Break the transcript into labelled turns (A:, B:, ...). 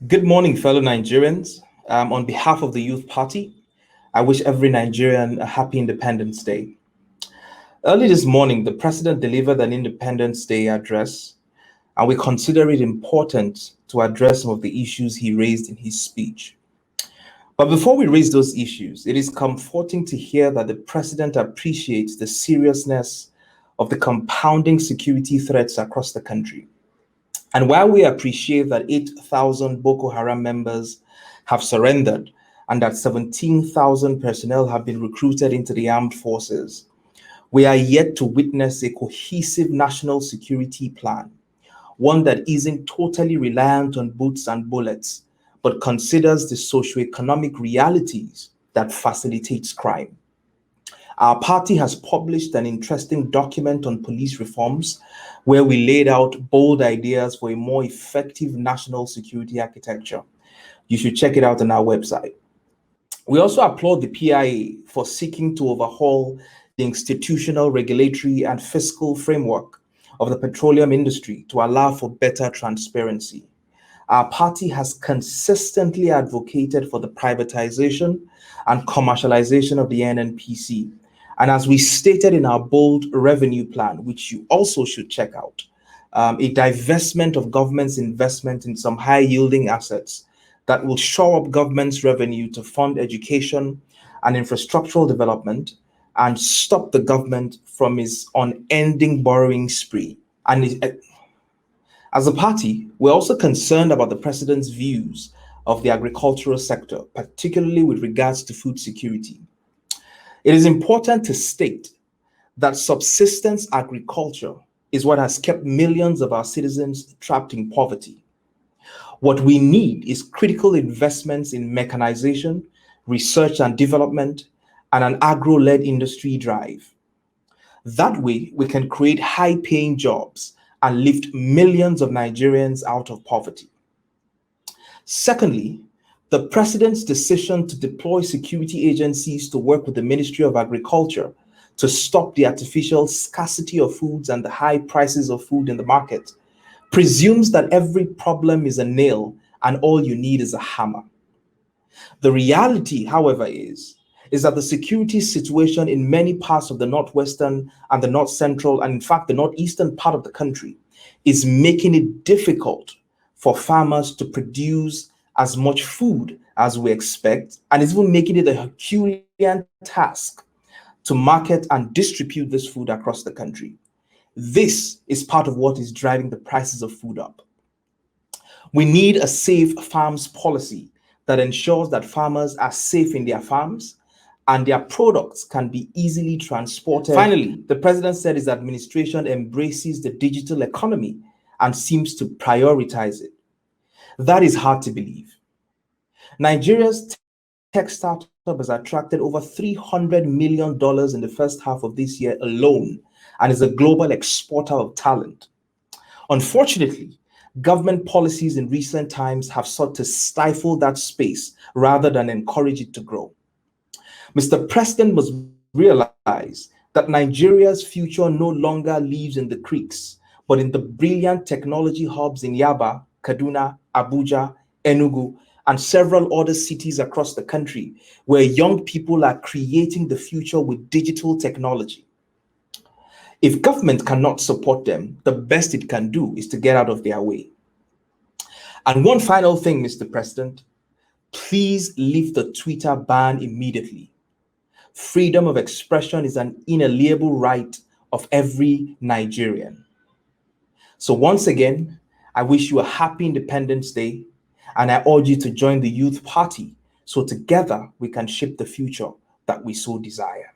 A: Good morning, fellow Nigerians. On behalf of the Youth Party, I wish every Nigerian a happy Independence Day. Early this morning, the President delivered an Independence Day address, and we consider it important to address some of the issues he raised in his speech. But before we raise those issues, it is comforting to hear that the President appreciates the seriousness of the compounding security threats across the country. And while we appreciate that 8,000 Boko Haram members have surrendered and that 17,000 personnel have been recruited into the armed forces, we are yet to witness a cohesive national security plan, one that isn't totally reliant on boots and bullets, but considers the socioeconomic realities that facilitates crime. Our party has published an interesting document on police reforms where we laid out bold ideas for a more effective national security architecture. You should check it out on our website. We also applaud the PIA for seeking to overhaul the institutional, regulatory, and fiscal framework of the petroleum industry to allow for better transparency. Our party has consistently advocated for the privatization and commercialization of the NNPC. And as we stated in our bold revenue plan, which you also should check out, a divestment of government's investment in some high-yielding assets that will shore up government's revenue to fund education and infrastructural development and stop the government from its unending borrowing spree. And as a party, we're also concerned about the President's views of the agricultural sector, particularly with regards to food security. It is important to state that subsistence agriculture is what has kept millions of our citizens trapped in poverty. What we need is critical investments in mechanization, research and development, and an agro-led industry drive. That way, we can create high-paying jobs and lift millions of Nigerians out of poverty. Secondly, the President's decision to deploy security agencies to work with the Ministry of Agriculture to stop the artificial scarcity of foods and the high prices of food in the market presumes that every problem is a nail and all you need is a hammer. The reality, however, is that the security situation in many parts of the northwestern and the north central, and in fact the northeastern part of the country, is making it difficult for farmers to produce as much food as we expect, and is even making it a Herculean task to market and distribute this food across the country. This is part of what is driving the prices of food up. We need a safe farms policy that ensures that farmers are safe in their farms and their products can be easily transported. Finally, the President said his administration embraces the digital economy and seems to prioritize it. That is hard to believe. Nigeria's tech startup has attracted over $300 million in the first half of this year alone and is a global exporter of talent. Unfortunately, government policies in recent times have sought to stifle that space rather than encourage it to grow. Mr. President must realize that Nigeria's future no longer lives in the creeks, but in the brilliant technology hubs in Yaba, Kaduna, Abuja, Enugu, and several other cities across the country, where young people are creating the future with digital technology. If government cannot support them, the best it can do is to get out of their way. And one final thing, Mr. President, please lift the Twitter ban immediately. Freedom of expression is an inalienable right of every Nigerian. So once again, I wish you a happy Independence Day, and I urge you to join the Youth Party so together we can shape the future that we so desire.